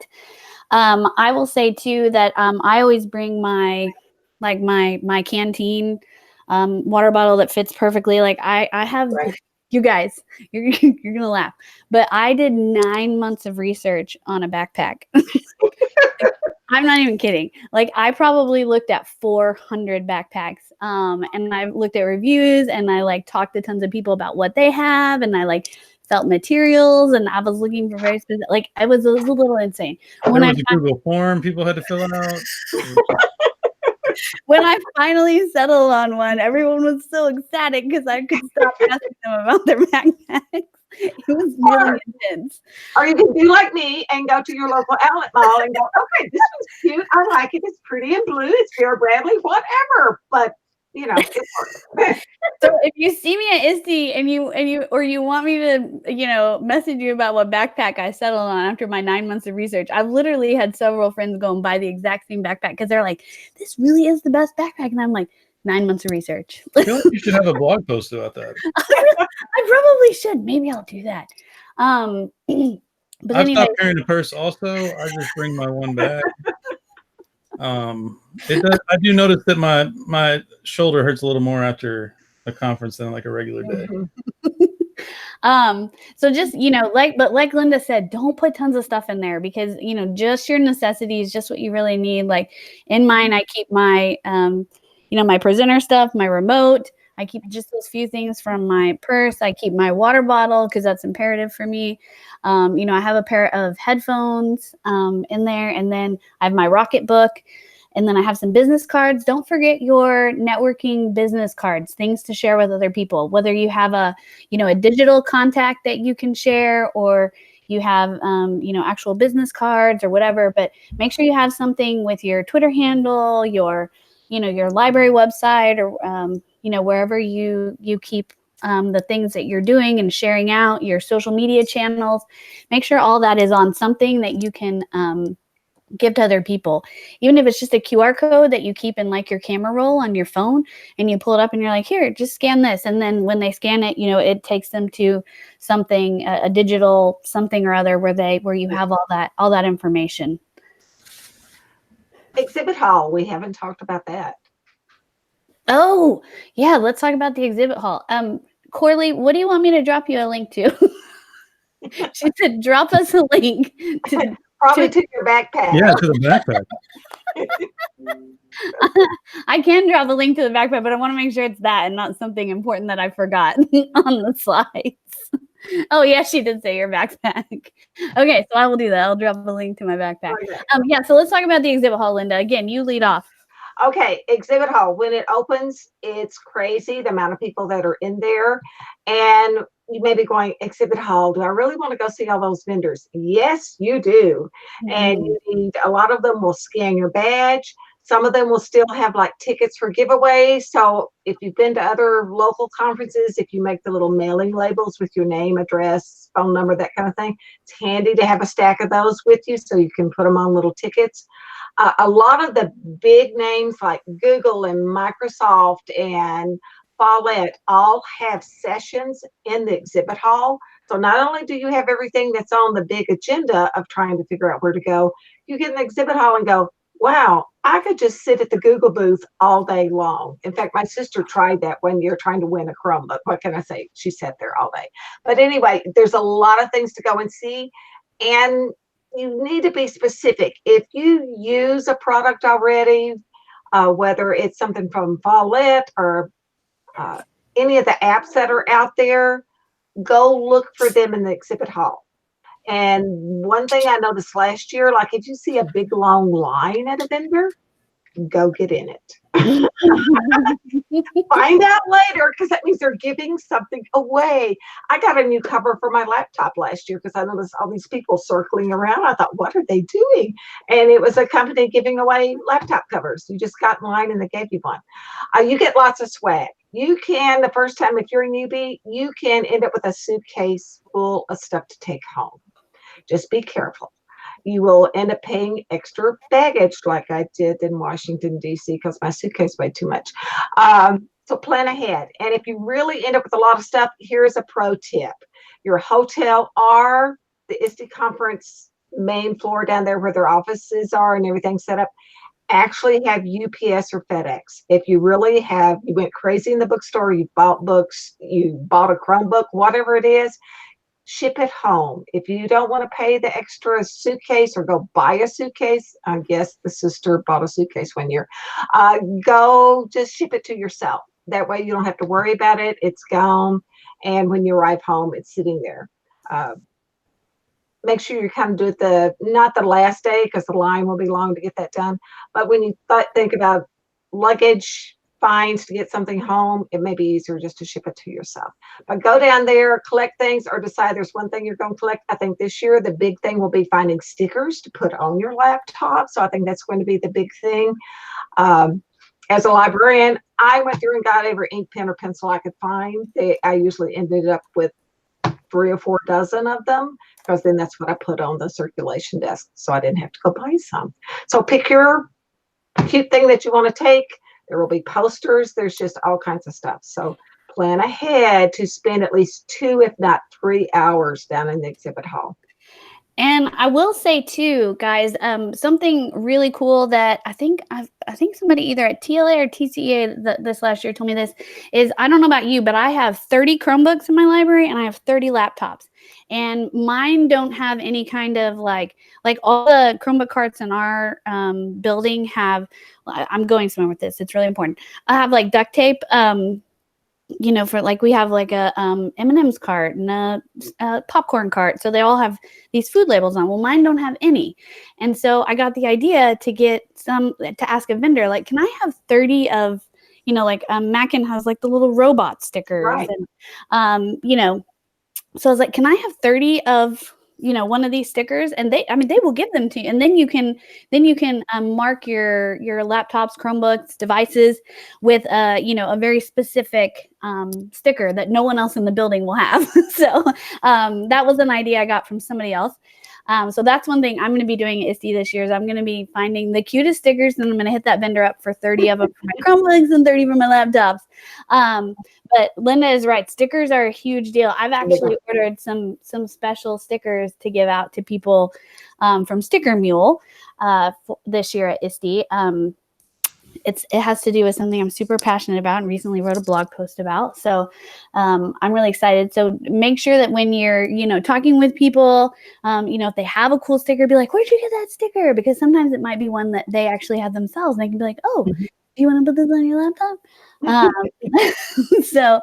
Speaker 1: I will say too that I always bring my canteen water bottle that fits perfectly. Like I have,
Speaker 3: Right.
Speaker 1: You guys, you're gonna laugh, but I did 9 months of research on a backpack. I'm not even kidding. Like I probably looked at 400 backpacks, and I looked at reviews, and I like talked to tons of people about what they have, and I like felt materials, and I was looking for very specific. Like it was a little insane.
Speaker 2: There was a Google form people had to fill out.
Speaker 1: When I finally settled on one, everyone was so ecstatic because I could stop asking them about their backpacks. It was really intense.
Speaker 3: Or you can do like me and go to your local outlet mall and go, okay, this one's cute. I like it. It's pretty and blue. It's Vera Bradley, whatever. But you know,
Speaker 1: so if you see me at ISTE and you want me to, you know, message you about what backpack I settled on after my 9 months of research, I've literally had several friends go and buy the exact same backpack because they're like, this really is the best backpack. And I'm like, 9 months of research.
Speaker 2: I feel like you should have a blog post about that.
Speaker 1: I probably should. Maybe I'll do that. But
Speaker 2: I've
Speaker 1: anyway,
Speaker 2: stopped carrying a purse also. I just bring my one bag. It does. I do notice that my shoulder hurts a little more after a conference than like a regular day.
Speaker 1: so just, like Linda said, don't put tons of stuff in there because, just your necessities, just what you really need. Like in mine, I keep my, my presenter stuff, my remote. I keep just those few things from my purse. I keep my water bottle because that's imperative for me. I have a pair of headphones in there, and then I have my Rocket book, and then I have some business cards. Don't forget your networking business cards, things to share with other people, whether you have a digital contact that you can share, or you have, actual business cards or whatever, but make sure you have something with your Twitter handle, your library website, or, wherever you keep the things that you're doing and sharing out, your social media channels. Make sure all that is on something that you can give to other people. Even if it's just a QR code that you keep in like your camera roll on your phone, and you pull it up and you're like, here, just scan this. And then when they scan it, it takes them to something, a digital something or other where you have all that information.
Speaker 3: Exhibit hall. We haven't talked about that.
Speaker 1: Oh, yeah. Let's talk about the exhibit hall. Corley, what do you want me to drop you a link to? She said, drop us a link.
Speaker 3: Probably to your backpack.
Speaker 2: Yeah, to the backpack.
Speaker 1: I can drop a link to the backpack, but I want to make sure it's that and not something important that I forgot on the slides. Oh, yeah, she did say your backpack. Okay, so I will do that. I'll drop a link to my backpack. Yeah, so let's talk about the exhibit hall, Linda. Again, you lead off.
Speaker 3: Okay, exhibit hall. When it opens, it's crazy, the amount of people that are in there. And you may be going, exhibit hall, do I really want to go see all those vendors? Yes, you do. And you need, a lot of them will scan your badge. Some of them will still have like tickets for giveaways. So if you've been to other local conferences, if you make the little mailing labels with your name, address, phone number, that kind of thing, it's handy to have a stack of those with you so you can put them on little tickets. A lot of the big names like Google and Microsoft and Follett all have sessions in the exhibit hall. So not only do you have everything that's on the big agenda of trying to figure out where to go, you get in the exhibit hall and go, wow, I could just sit at the Google booth all day long. In fact, my sister tried that one year trying to win a Chromebook. What can I say? She sat there all day. But anyway, there's a lot of things to go and see. And you need to be specific. If you use a product already, whether it's something from Follett or any of the apps that are out there, go look for them in the exhibit hall. And one thing I noticed last year, like if you see a big long line at a vendor, go get in it. Find out later, because that means they're giving something away. I got a new cover for my laptop last year because I noticed all these people circling around. I thought, what are they doing? And it was a company giving away laptop covers. You just got in line and they gave you one. You get lots of swag. You can, the first time, if you're a newbie, you can end up with a suitcase full of stuff to take home. Just be careful. You will end up paying extra baggage like I did in Washington, D.C. because my suitcase weighed too much. So plan ahead. And if you really end up with a lot of stuff, here's a pro tip. Your hotel or the ISTE conference main floor down there where their offices are and everything set up, actually have UPS or FedEx. If you really you went crazy in the bookstore, you bought books, you bought a Chromebook, whatever it is, ship it home. If you don't want to pay the extra suitcase or go buy a suitcase, I guess the sister bought a suitcase one year, go just ship it to yourself. That way you don't have to worry about it. It's gone. And when you arrive home, it's sitting there. Make sure you kind of do it not the last day because the line will be long to get that done. But when you think about luggage finds to get something home, it may be easier just to ship it to yourself. But go down there, collect things, or decide there's one thing you're going to collect. I think this year the big thing will be finding stickers to put on your laptop. So I think that's going to be the big thing. As a librarian, I went through and got every ink pen or pencil I could find. I usually ended up with 3 or 4 dozen of them because then that's what I put on the circulation desk. So I didn't have to go buy some. So pick your cute thing that you want to take. There will be posters. There's just all kinds of stuff. So plan ahead to spend at least 2, if not 3 hours down in the exhibit hall.
Speaker 1: And I will say too, guys, something really cool that I think somebody either at TLA or TCA this last year told me this is, I don't know about you, but I have 30 Chromebooks in my library and I have 30 laptops, and mine don't have any kind of like all the Chromebook carts in our building have. I'm going somewhere with this. It's really important. I have like duct tape. For like we have like a M&M's cart and a popcorn cart, so they all have these food labels on. Well, mine don't have any, and so I got the idea to ask a vendor, like, can I have 30 of, like Mackin has like the little robot stickers,
Speaker 3: Right.
Speaker 1: and so I was like, can I have 30 of one of these stickers? And they will give them to you, and then you can mark your laptops, Chromebooks, devices with a very specific sticker that no one else in the building will have. So that was an idea I got from somebody else. So that's one thing I'm going to be doing at ISTE this year is I'm going to be finding the cutest stickers, and I'm going to hit that vendor up for 30 of them for my Chromebooks and 30 for my laptops. But Linda is right. Stickers are a huge deal. I've actually ordered some special stickers to give out to people from Sticker Mule this year at ISTE. It has to do with something I'm super passionate about and recently wrote a blog post about. So I'm really excited. So make sure that when you're, talking with people, if they have a cool sticker, be like, where'd you get that sticker? Because sometimes it might be one that they actually have themselves. And they can be like, oh, do you want to put this on your laptop? So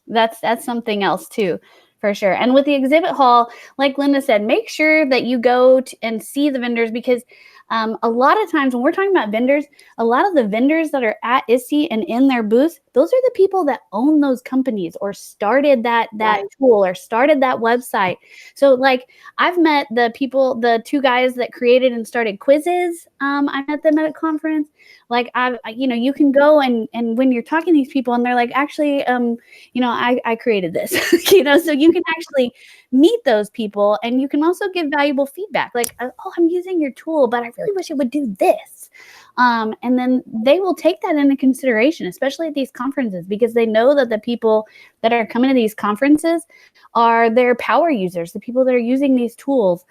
Speaker 1: that's something else too, for sure. And with the exhibit hall, like Linda said, make sure that you go and see the vendors, because a lot of times when we're talking about vendors, a lot of the vendors that are at ISTE and in their booth, those are the people that own those companies or started that tool or started that website. So like I've met the two guys that created and started quizzes. I met them at a conference. Like you can go and when you're talking to these people and they're like, actually, I created this, so you can actually meet those people, and you can also give valuable feedback. Like, oh, I'm using your tool, but I really wish it would do this. And then they will take that into consideration, especially at these conferences, because they know that the people that are coming to these conferences are their power users, the people that are using these tools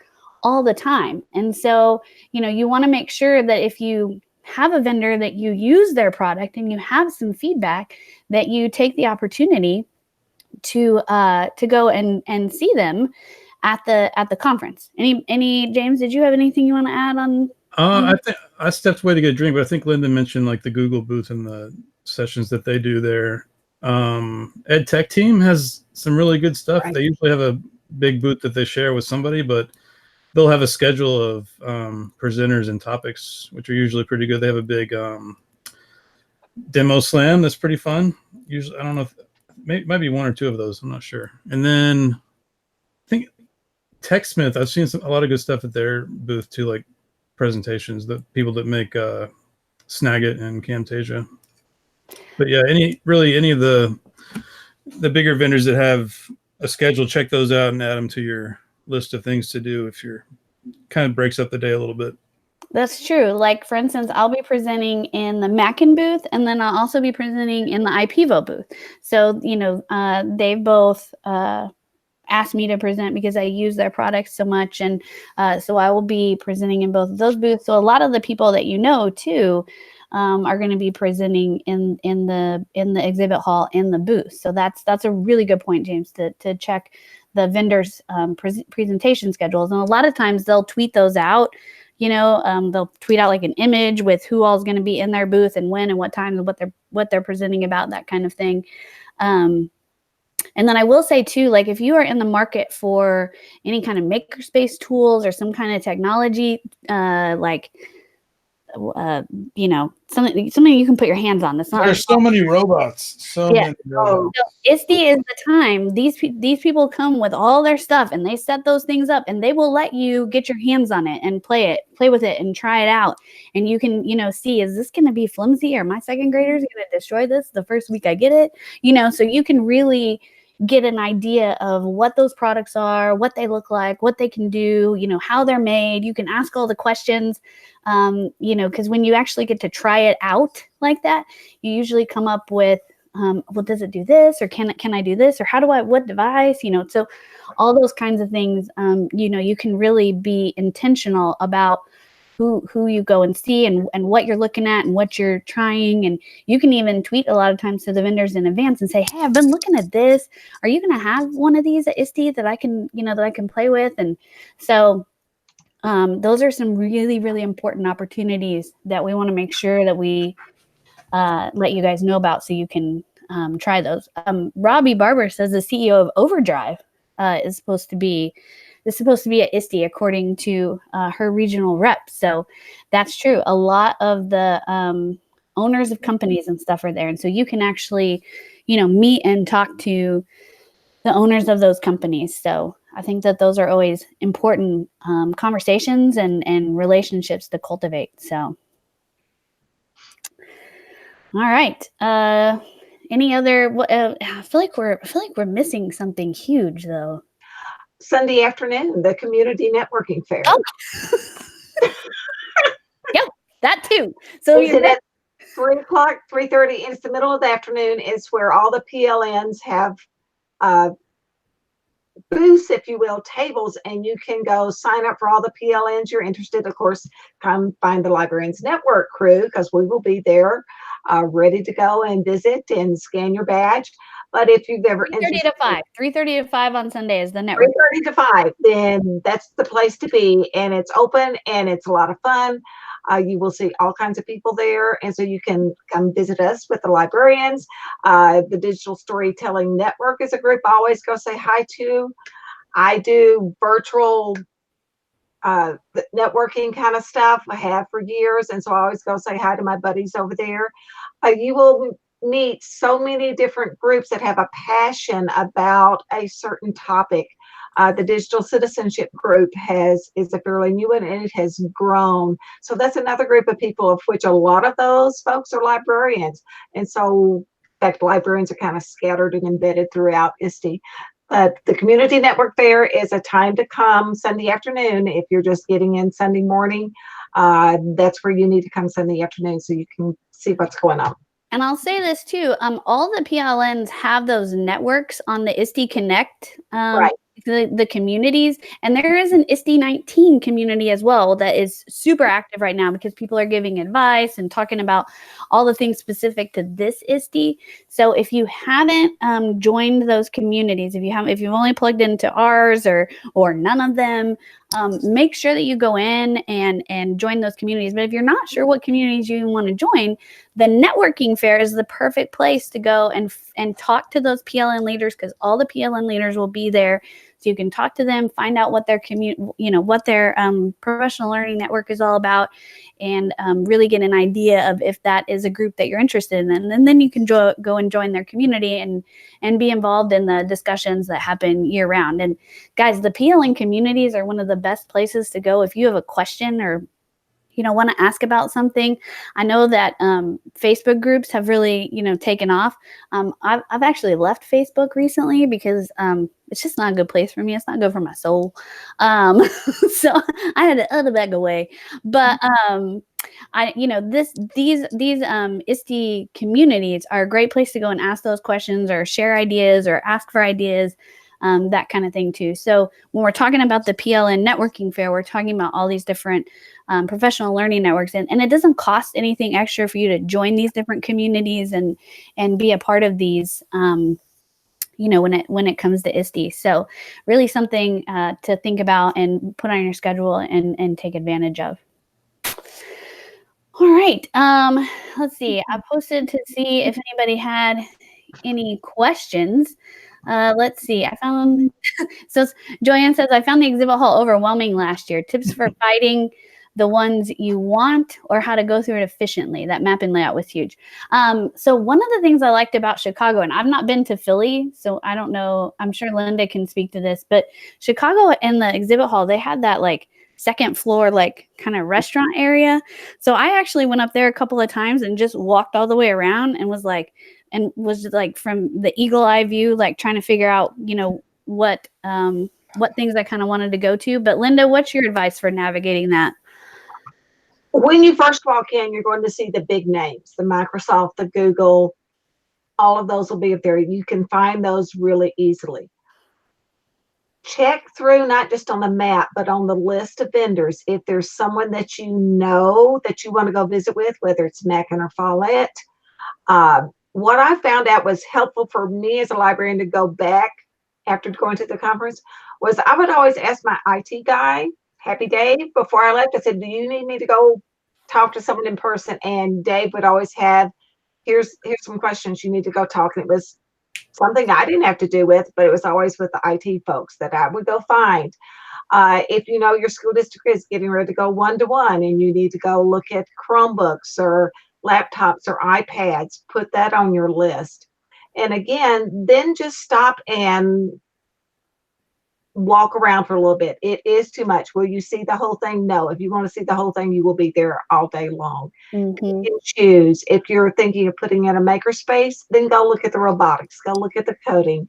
Speaker 1: all the time. And so, you want to make sure that if you have a vendor that you use their product and you have some feedback, that you take the opportunity to go and see them at the conference. Any James, did you have anything you want to add on?
Speaker 2: I think I stepped away to get a drink, but I think Linda mentioned like the Google booth and the sessions that they do there. Ed Tech team has some really good stuff. Right. They usually have a big booth that they share with somebody, but they'll have a schedule of presenters and topics, which are usually pretty good. They have a big demo slam that's pretty fun. Usually, I don't know if might be one or two of those. I'm not sure. And then I think TechSmith, I've seen a lot of good stuff at their booth too, like presentations, the people that make Snagit and Camtasia. But yeah, any of the bigger vendors that have a schedule, check those out and add them to your list of things to do if you're kind of breaks up the day a little bit.
Speaker 1: That's true. Like, for instance, I'll be presenting in the Mackin booth, and then I'll also be presenting in the IPVO booth. So, they've both asked me to present because I use their products so much. And so I will be presenting in both of those booths. So a lot of the people that too, are going to be presenting in the exhibit hall in the booth. So that's a really good point, James, to check the vendors' presentation schedules. And a lot of times they'll tweet those out. They'll tweet out like an image with who all is going to be in their booth and when and what time and what they're presenting about, that kind of thing. And then I will say too, like if you are in the market for any kind of makerspace tools or some kind of technology, something you can put your hands on. That's not.
Speaker 4: There's so many robots. Many robots.
Speaker 1: So ISTE is the time. These people come with all their stuff and they set those things up, and they will let you get your hands on it and play with it and try it out. And you can, see, is this going to be flimsy, or my second graders going to destroy this the first week I get it? So you can really get an idea of what those products are, what they look like, what they can do, how they're made. You can ask all the questions, because when you actually get to try it out like that, you usually come up with well, does it do this, or can I do this, or what device, so all those kinds of things, you can really be intentional about who you go and see and what you're looking at and what you're trying. And you can even tweet a lot of times to the vendors in advance and say, hey, I've been looking at this. Are you going to have one of these at ISTE that I can, that I can play with? And so those are some really, really important opportunities that we want to make sure that we let you guys know about so you can try those. Robbie Barber says the CEO of Overdrive is supposed to be at ISTE according to her regional rep. So that's true. A lot of the owners of companies and stuff are there. And so you can actually, meet and talk to the owners of those companies. So I think that those are always important conversations and relationships to cultivate. So, all right. Any other? I feel like we're missing something huge though.
Speaker 3: Sunday afternoon, the community networking fair.
Speaker 1: Oh. Yep, that too. So
Speaker 3: you're at 3 o'clock, 3:30. It's the middle of the afternoon. It's where all the PLNs have booths, if you will, tables, and you can go sign up for all the PLNs you're interested. Of course, come find the Librarians Network crew because we will be there ready to go and visit and scan your badge. But if you've ever
Speaker 1: 3:30 to 5 on Sunday is the network.
Speaker 3: 3:30 to 5, then that's the place to be, and it's open and it's a lot of fun. You will see all kinds of people there, and so you can come visit us with the librarians. The Digital Storytelling Network is a group I always go say hi to. I do virtual networking kind of stuff. I have for years, and so I always go say hi to my buddies over there. You will meet so many different groups that have a passion about a certain topic. The Digital Citizenship Group is a fairly new one, and it has grown. So that's another group of people, of which a lot of those folks are librarians. And so, in fact, librarians are kind of scattered and embedded throughout ISTE. But the Community Network Fair is a time to come Sunday afternoon. If you're just getting in Sunday morning, that's where you need to come Sunday afternoon so you can see what's going on.
Speaker 1: And I'll say this too, all the PLNs have those networks on the ISTE Connect,
Speaker 3: right.
Speaker 1: the communities, and there is an ISTE 19 community as well that is super active right now because people are giving advice and talking about all the things specific to this ISTE. So if you haven't joined those communities, if you've only plugged into ours or none of them, make sure that you go in and join those communities. But if you're not sure what communities you want to join, the networking fair is the perfect place to go and talk to those PLN leaders, because all the PLN leaders will be there. So you can talk to them, find out what their what their professional learning network is all about, and really get an idea of if that is a group that you're interested in. And then you can go and join their community and be involved in the discussions that happen year round. And guys, the PLN communities are one of the best places to go if you have a question or want to ask about something. I know that Facebook groups have really, taken off. I've actually left Facebook recently because it's just not a good place for me. It's not good for my soul. So I had to back away. But these ISTE communities are a great place to go and ask those questions or share ideas or ask for ideas. That kind of thing too. So when we're talking about the PLN networking fair, we're talking about all these different professional learning networks, and it doesn't cost anything extra for you to join these different communities and be a part of these. When it comes to ISTE. So really something to think about and put on your schedule and take advantage of. All right. Let's see. I posted to see if anybody had any questions. Let's see. I found, so Joanne says, I found the exhibit hall overwhelming last year. Tips for finding the ones you want or how to go through it efficiently. That map and layout was huge. So one of the things I liked about Chicago, and I've not been to Philly, so I don't know, I'm sure Linda can speak to this, but Chicago and the exhibit hall, they had that like second floor, like kind of restaurant area. So I actually went up there a couple of times and just walked all the way around and was like from the eagle eye view, like trying to figure out, what things I kind of wanted to go to. But Linda, what's your advice for navigating that?
Speaker 3: When you first walk in, you're going to see the big names, the Microsoft, the Google, all of those will be up there. You can find those really easily. Check through, not just on the map, but on the list of vendors. If there's someone that you know that you want to go visit with, whether it's Mackin or Follett, what I found out was helpful for me as a librarian to go back after going to the conference was I would always ask my IT guy, Happy Dave, before I left. I said, do you need me to go talk to someone in person? And Dave would always have, here's some questions you need to go talk. And it was something I didn't have to do with, but it was always with the IT folks that I would go find. If you know your school district is getting ready to go one-to-one and you need to go look at Chromebooks or laptops or iPads, put that on your list. And again, then just stop and walk around for a little bit. It is too much. Will you see the whole thing? No. If you want to see the whole thing, you will be there all day long. You can choose. If you're thinking of putting in a makerspace, then go look at the robotics, go look at the coding.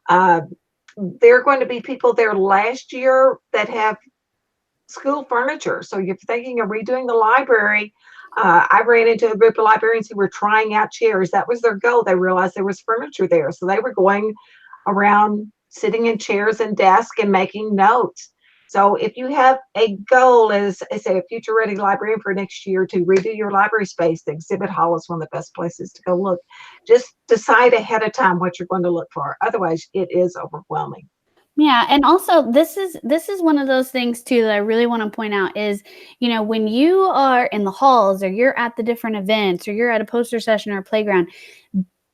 Speaker 3: There are going to be people there last year that have school furniture. So if you're thinking of redoing the library, I ran into a group of librarians who were trying out chairs. That was their goal. They realized there was furniture there. So they were going around sitting in chairs and desks and making notes. So if you have a goal as say a future ready librarian for next year to redo your library space, the exhibit hall is one of the best places to go look. Just decide ahead of time what you're going to look for. Otherwise, it is overwhelming.
Speaker 1: Yeah, and also this is one of those things too that I really want to point out is, you know, when you are in the halls or you're at the different events or you're at a poster session or a playground,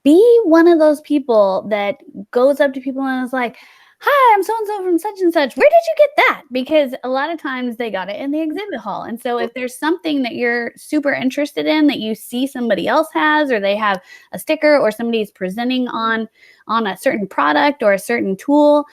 Speaker 1: be one of those people that goes up to people and is like, hi, I'm so-and-so from such and such. Where did you get that? Because a lot of times they got it in the exhibit hall. And so if there's something that you're super interested in that you see somebody else has, or they have a sticker or somebody's presenting on a certain product or a certain tool,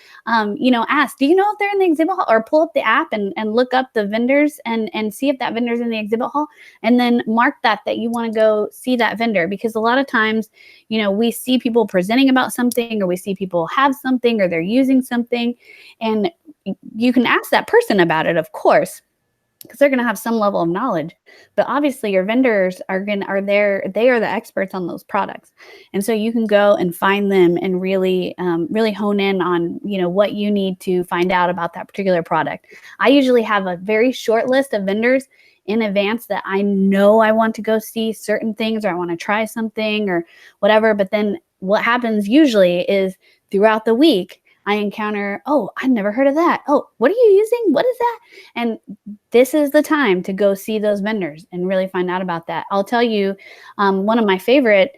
Speaker 1: you know, ask, do you know if they're in the exhibit hall? Or pull up the app and look up the vendors and see if that vendor's in the exhibit hall. And then mark that you want to go see that vendor. Because a lot of times, you know, we see people presenting about something, or we see people have something, or they're using something, and you can ask that person about it, of course, because they're going to have some level of knowledge. But obviously your vendors they are the experts on those products. And so you can go and find them and really hone in on, you know, what you need to find out about that particular product. I usually have a very short list of vendors in advance that I know I want to go see certain things, or I want to try something or whatever. But then what happens usually is throughout the week, I encounter, oh, I've never heard of that. Oh, what are you using? What is that? And this is the time to go see those vendors and really find out about that. I'll tell you, one of my favorite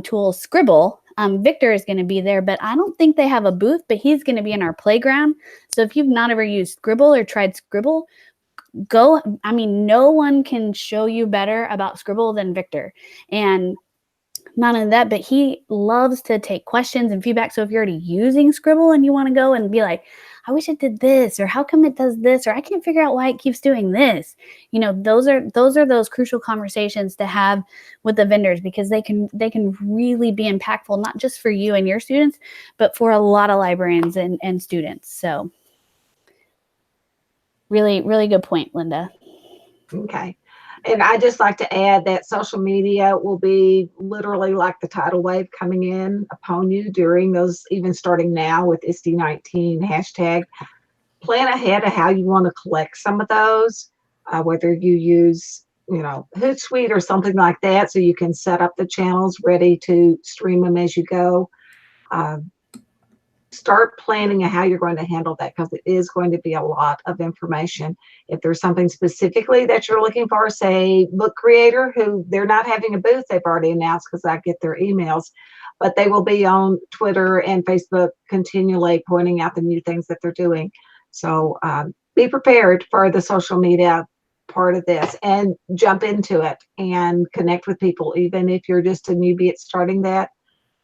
Speaker 1: tools, Scribble. Victor is going to be there, but I don't think they have a booth, but he's going to be in our playground. So if you've not ever used Scribble or tried Scribble, go. I mean, no one can show you better about Scribble than Victor. And not only that, but he loves to take questions and feedback. So if you're already using Scribble and you want to go and be like, I wish it did this, or how come it does this, or I can't figure out why it keeps doing this. You know, those are those crucial conversations to have with the vendors, because they can really be impactful, not just for you and your students, but for a lot of librarians and students. So really, really good point, Linda.
Speaker 3: Okay. And I just like to add that social media will be literally like the tidal wave coming in upon you during those, even starting now with ISTE 19 hashtag. Plan ahead of how you want to collect some of those, whether you use, you know, Hootsuite or something like that, so you can set up the channels ready to stream them as you go. Start planning how you're going to handle that, because it is going to be a lot of information. If there's something specifically that you're looking for, say book creator, who they're not having a booth, they've already announced because I get their emails, but they will be on Twitter and Facebook continually pointing out the new things that they're doing. So be prepared for the social media part of this and jump into it and connect with people, even if you're just a newbie at starting that.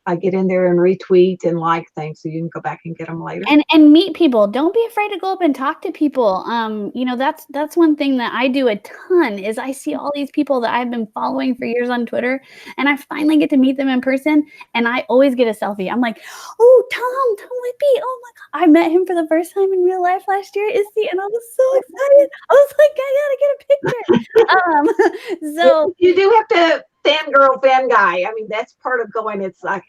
Speaker 3: I get in there and retweet and like things, so you can go back and get them later.
Speaker 1: And meet people. Don't be afraid to go up and talk to people. You know, that's one thing that I do a ton, is I see all these people that I've been following for years on Twitter, and I finally get to meet them in person, and I always get a selfie. I'm like, oh, Tom Whitby. Oh my God. I met him for the first time in real life last year, ISTE, and I was so excited. I was like, I gotta get a picture. So
Speaker 3: you do have to fangirl, fan guy. I mean, that's part of going. It's like,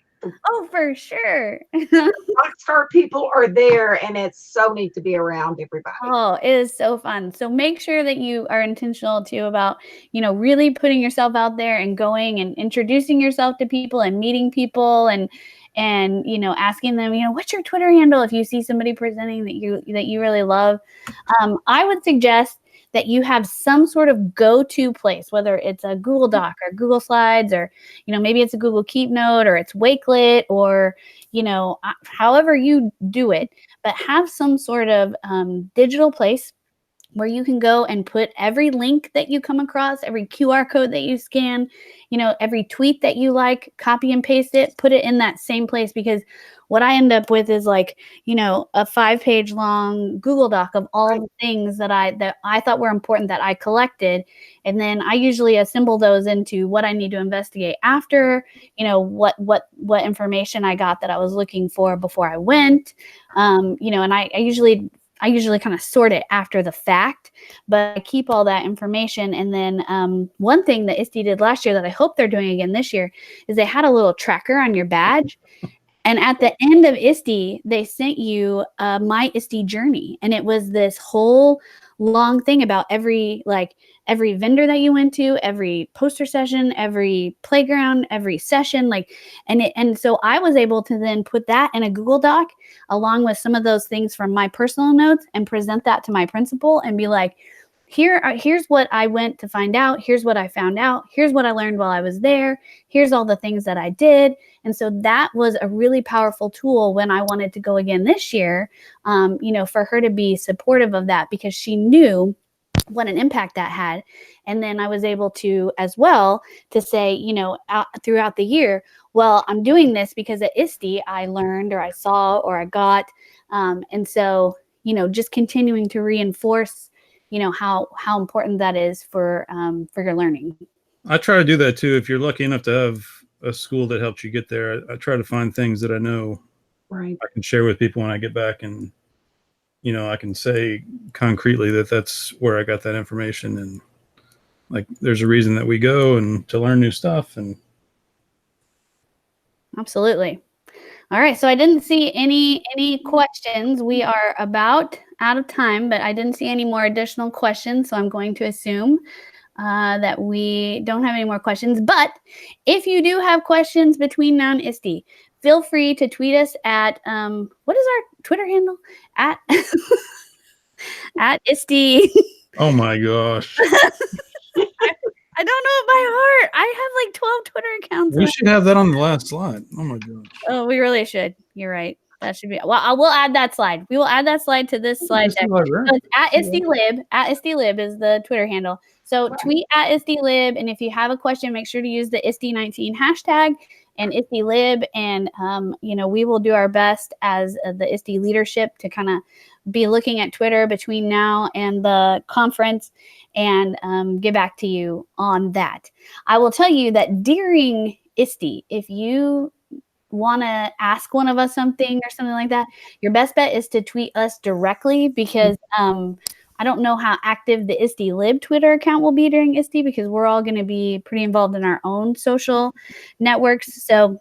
Speaker 1: Oh, for sure.
Speaker 3: Rockstar people are there, and it's so neat to be around everybody.
Speaker 1: Oh, it is so fun. So make sure that you are intentional too about, really putting yourself out there and going and introducing yourself to people and meeting people and asking them, what's your Twitter handle if you see somebody presenting that you really love. I would suggest that you have some sort of go-to place, whether it's a Google Doc or Google Slides, or, maybe it's a Google Keep Note, or it's Wakelet, or, however you do it, but have some sort of digital place where you can go and put every link that you come across, every QR code that you scan, every tweet that you like, copy and paste it, put it in that same place. Because what I end up with is like, a 5-page long Google Doc of all the things that I thought were important that I collected. And then I usually assemble those into what I need to investigate after, what information I got that I was looking for before I went. And I usually kind of sort it after the fact, but I keep all that information. And then one thing that ISTE did last year that I hope they're doing again this year is they had a little tracker on your badge. And at the end of ISTE, they sent you My ISTE Journey. And it was this whole long thing about every vendor that you went to, every poster session, every playground, every session, and so I was able to then put that in a Google Doc along with some of those things from my personal notes and present that to my principal and be like, here's what I went to find out. Here's what I found out. Here's what I learned while I was there. Here's all the things that I did. And so that was a really powerful tool when I wanted to go again this year, for her to be supportive of that, because she knew what an impact that had. And then I was able to, as well, to say, throughout the year, well, I'm doing this because at ISTE I learned, or I saw, or I got. And so, just continuing to reinforce, how important that is for your learning.
Speaker 2: I try to do that too. If you're lucky enough to have a school that helps you get there, I try to find things that I know I can share with people when I get back, and I can say concretely that that's where I got that information, and like there's a reason that we go and to learn new stuff. And
Speaker 1: absolutely. All right, so I didn't see any questions. We are about out of time, but I didn't see any more additional questions, so I'm going to assume that we don't have any more questions. But if you do have questions between now and ISTE, feel free to tweet us at what is our Twitter handle? At ISTE.
Speaker 2: Oh my gosh.
Speaker 1: I don't know it by heart. I have like 12 Twitter accounts.
Speaker 2: We should have that on the last slide. Oh my gosh.
Speaker 1: Oh, we really should. You're right. That should be. Well, I will add that slide. We will add that slide to this slide deck. So it's at ISTELib. At ISTELib is the Twitter handle. So tweet at ISTELib, and if you have a question, make sure to use the ISTE19 hashtag and ISTELib, and we will do our best as the ISTE leadership to kind of be looking at Twitter between now and the conference and get back to you on that. I will tell you that during ISTE, if you want to ask one of us something or something like that, your best bet is to tweet us directly, because I don't know how active the ISTELib Twitter account will be during ISTE, because we're all going to be pretty involved in our own social networks. So,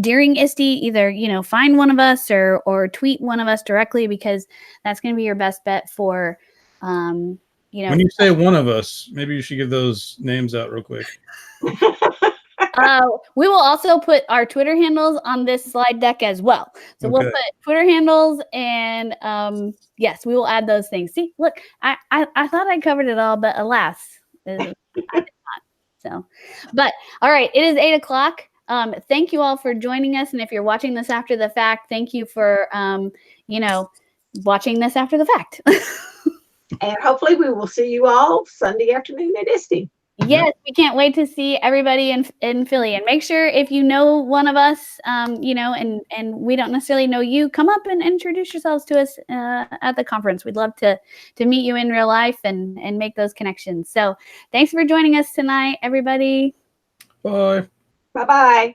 Speaker 1: during ISTE, either, find one of us or tweet one of us directly, because that's going to be your best bet for, when
Speaker 2: you say one of us, maybe you should give those names out real quick.
Speaker 1: We will also put our Twitter handles on this slide deck as well. So we'll put Twitter handles, and yes, we will add those things. See, look, I thought I covered it all, but alas, I did not. So, but all right, it is 8 o'clock. Thank you all for joining us. And if you're watching this after the fact, thank you for, watching this after the fact.
Speaker 3: And hopefully we will see you all Sunday afternoon at ISTE.
Speaker 1: Yes, we can't wait to see everybody in Philly. And make sure, if you know one of us, and we don't necessarily know you, come up and introduce yourselves to us at the conference. We'd love to meet you in real life and make those connections. So thanks for joining us tonight, everybody.
Speaker 2: Bye.
Speaker 3: Bye-bye.